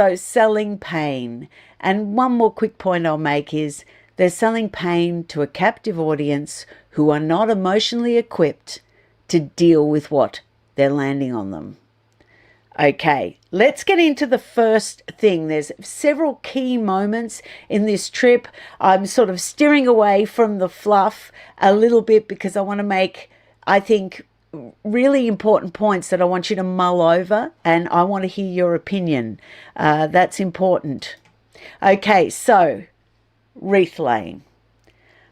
So selling pain. And one more quick point I'll make is they're selling pain to a captive audience who are not emotionally equipped to deal with what they're landing on them. Okay, let's get into the first thing. There's several key moments in this trip. I'm sort of steering away from the fluff a little bit because I want to make, I think, really important points that I want you to mull over, and I want to hear your opinion. That's important. Okay, so wreath laying.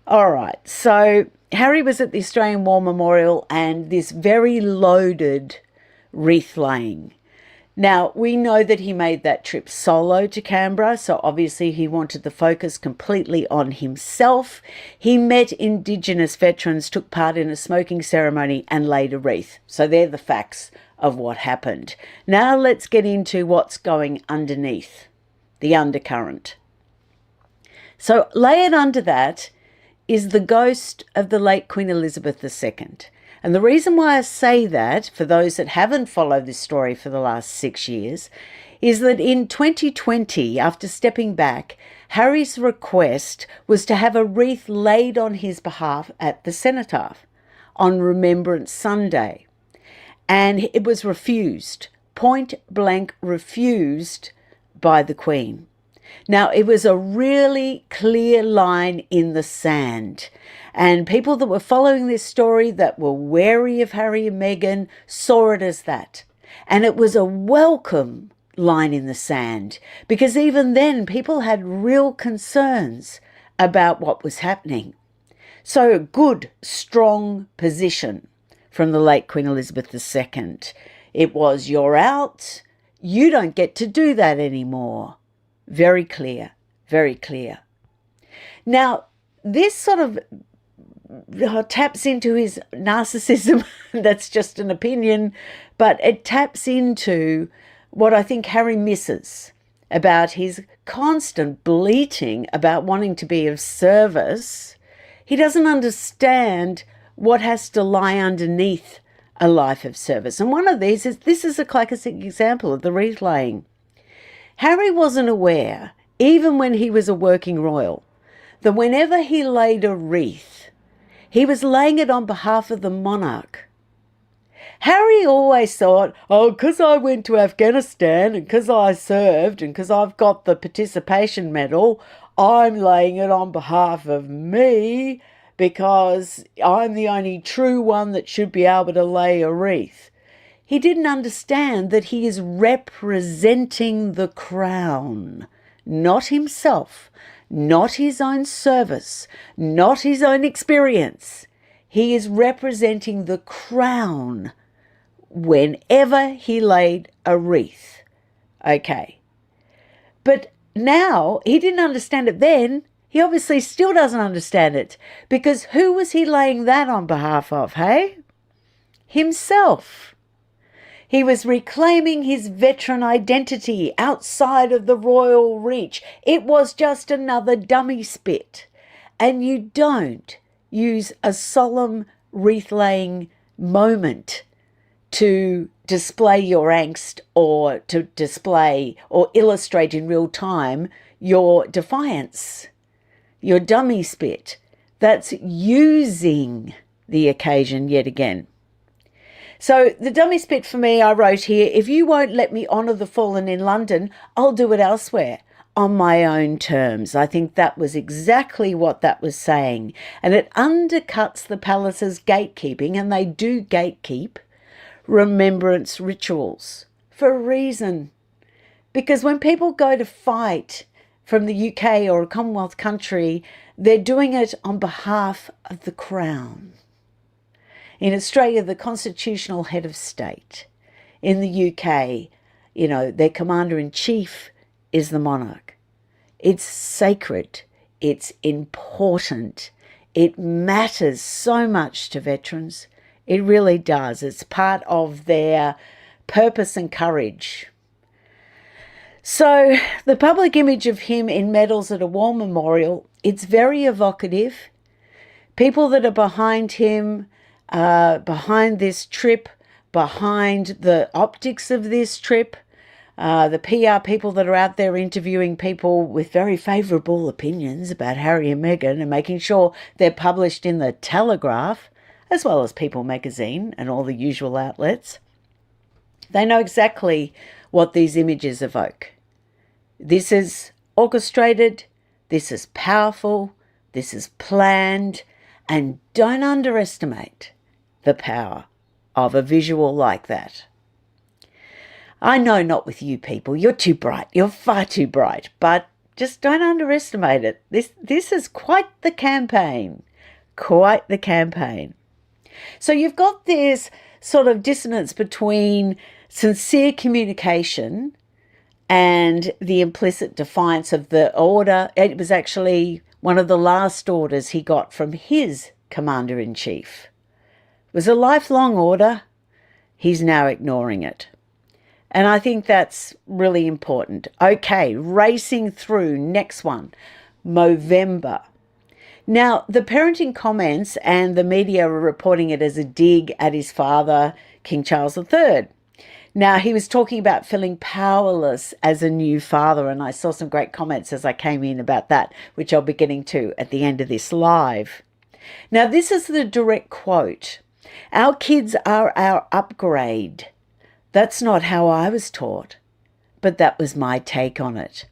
All right, so Harry was at the Australian War Memorial and this very loaded wreath laying. Now, we know that he made that trip solo to Canberra, so obviously he wanted the focus completely on himself. He met Indigenous veterans, took part in a smoking ceremony and laid a wreath. So they're the facts of what happened. Now let's get into what's going underneath, the undercurrent. So layered under that is the ghost of the late Queen Elizabeth II. And the reason why I say that, for those that haven't followed this story for the last 6 years, is that in 2020, after stepping back, Harry's request was to have a wreath laid on his behalf at the cenotaph on Remembrance Sunday. And it was refused, point blank refused by the Queen. Now, it was a really clear line in the sand. And people that were following this story that were wary of Harry and Meghan saw it as that. And it was a welcome line in the sand, because even then people had real concerns about what was happening. So a good, strong position from the late Queen Elizabeth II. It was, you're out, you don't get to do that anymore. Very clear, very clear. Now, this sort of taps into his narcissism. That's just an opinion, but it taps into what I think Harry misses about his constant bleating about wanting to be of service. He doesn't understand what has to lie underneath a life of service. And one of these is, this is a classic example of the wreath laying. Harry wasn't aware, even when he was a working royal, that whenever he laid a wreath, he was laying it on behalf of the monarch. Harry always thought, oh, because I went to Afghanistan and because I served and because I've got the participation medal, I'm laying it on behalf of me because I'm the only true one that should be able to lay a wreath. He didn't understand that he is representing the crown, not himself, not his own service, not his own experience. He is representing the crown whenever he laid a wreath. Okay. But now, he didn't understand it then. He obviously still doesn't understand it, because who was he laying that on behalf of, hey? Himself. He was reclaiming his veteran identity outside of the royal reach. It was just another dummy spit. And you don't use a solemn wreath-laying moment to display your angst or to display or illustrate in real time your defiance, your dummy spit. That's using the occasion yet again. So the dummy spit for me, I wrote here, if you won't let me honour the fallen in London, I'll do it elsewhere on my own terms. I think that was exactly what that was saying. And it undercuts the palace's gatekeeping, and they do gatekeep remembrance rituals for a reason. Because when people go to fight from the UK or a Commonwealth country, they're doing it on behalf of the Crown. In Australia, the constitutional head of state. In the UK, their commander-in-chief is the monarch. It's sacred. It's important. It matters so much to veterans. It really does. It's part of their purpose and courage. So the public image of him in medals at a war memorial, it's very evocative. People that are behind him, behind this trip, behind the optics of this trip, the PR people that are out there interviewing people with very favourable opinions about Harry and Meghan and making sure they're published in the Telegraph, as well as People magazine and all the usual outlets. They know exactly what these images evoke. This is orchestrated, this is powerful, this is planned, and don't underestimate the power of a visual like that. I know not with you people, you're too bright, you're far too bright, but just don't underestimate it. This is quite the campaign, quite the campaign. So you've got this sort of dissonance between sincere communication and the implicit defiance of the order. It was actually one of the last orders he got from his commander-in-chief. It was a lifelong order. He's now ignoring it. And I think that's really important. Okay, racing through, next one, Movember. Now, the parenting comments and the media are reporting it as a dig at his father, King Charles III. Now, he was talking about feeling powerless as a new father, and I saw some great comments as I came in about that, which I'll be getting to at the end of this live. Now, this is the direct quote. "Our kids are our upgrade. That's not how I was taught, but that was my take on it."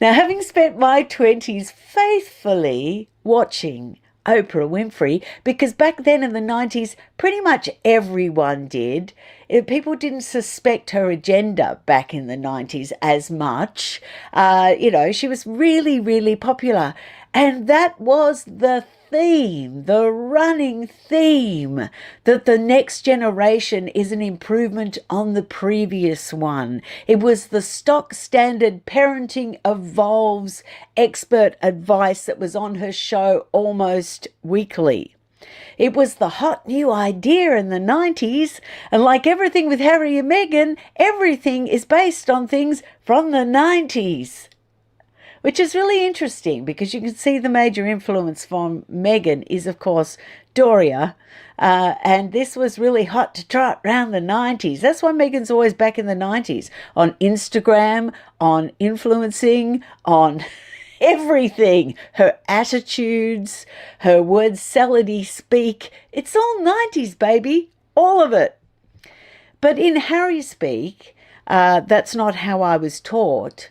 Now, having spent my 20s faithfully watching Oprah Winfrey, because back then in the 90s, pretty much everyone did. People didn't suspect her agenda back in the 90s as much. She was really, really popular. And that was the theme, the running theme, that the next generation is an improvement on the previous one. It was the stock standard parenting evolves expert advice that was on her show almost weekly. It was the hot new idea in the 90s, and like everything with Harry and Meghan, everything is based on things from the 90s. Which is really interesting because you can see the major influence from Meghan is, of course, Doria. And this was really hot to trot around the 90s. That's why Meghan's always back in the 90s. On Instagram, on influencing, on everything. Her attitudes, her words salady speak. It's all 90s, baby. All of it. But in Harry speak, that's not how I was taught.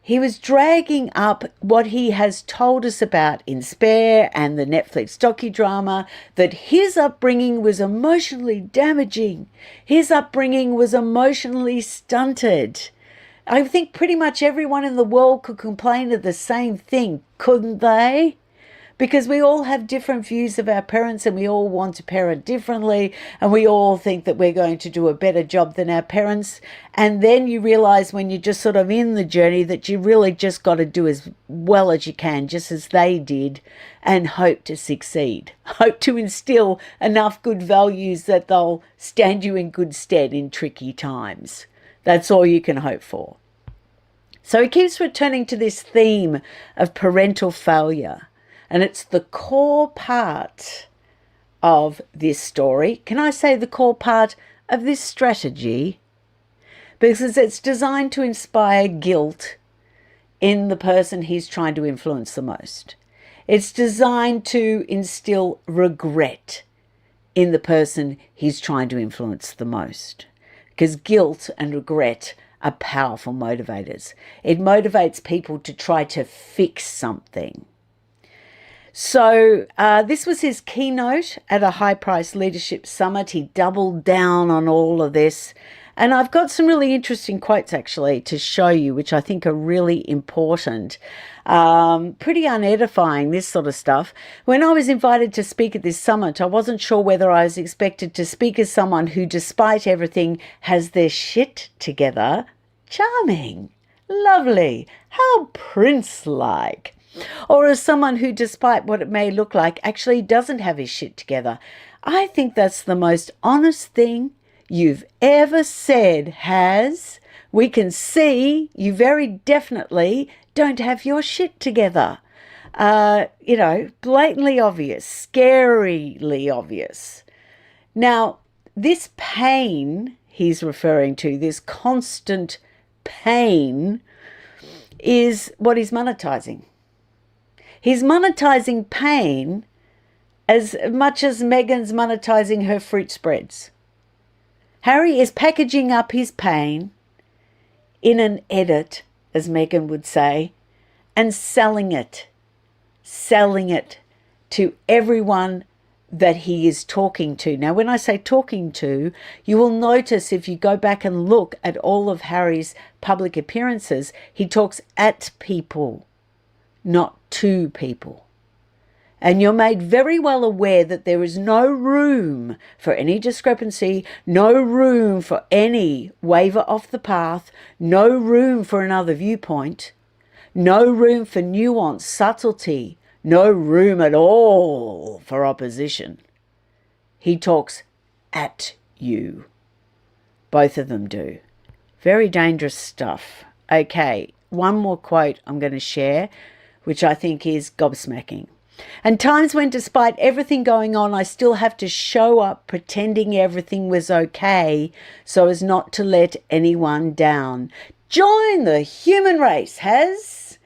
He was dragging up what he has told us about in Spare and the Netflix docudrama, that his upbringing was emotionally damaging. His upbringing was emotionally stunted. I think pretty much everyone in the world could complain of the same thing, couldn't they? Because we all have different views of our parents and we all want to parent differently and we all think that we're going to do a better job than our parents. And then you realize when you're just sort of in the journey that you really just got to do as well as you can, just as they did, and hope to succeed. Hope to instill enough good values that they'll stand you in good stead in tricky times. That's all you can hope for. So he keeps returning to this theme of parental failure. And it's the core part of this story. Can I say the core part of this strategy? Because it's designed to inspire guilt in the person he's trying to influence the most. It's designed to instill regret in the person he's trying to influence the most. Because guilt and regret are powerful motivators. It motivates people to try to fix something. So this was his keynote at a high-priced leadership summit. He doubled down on all of this. And I've got some really interesting quotes, actually, to show you, which I think are really important. Pretty unedifying, this sort of stuff. When I was invited to speak at this summit, I wasn't sure whether I was expected to speak as someone who, despite everything, has their shit together. Charming. Lovely. How prince-like. Or as someone who, despite what it may look like, actually doesn't have his shit together. I think that's the most honest thing you've ever said, Has. We can see you very definitely don't have your shit together. Blatantly obvious, scarily obvious. Now, this pain he's referring to, this constant pain is what he's monetizing. He's monetizing pain as much as Meghan's monetizing her fruit spreads. Harry is packaging up his pain in an edit, as Meghan would say, and selling it to everyone that he is talking to. Now, when I say talking to, you will notice if you go back and look at all of Harry's public appearances, he talks at people, not to people. And you're made very well aware that there is no room for any discrepancy, no room for any waver off the path, no room for another viewpoint, no room for nuance, subtlety, no room at all for opposition. He talks at you. Both of them do. Very dangerous stuff. Okay, one more quote I'm going to share, which I think is gobsmacking. And times when, despite everything going on, I still have to show up pretending everything was okay so as not to let anyone down. Join the human race, Has.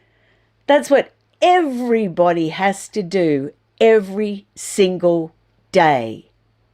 That's what everybody has to do every single day.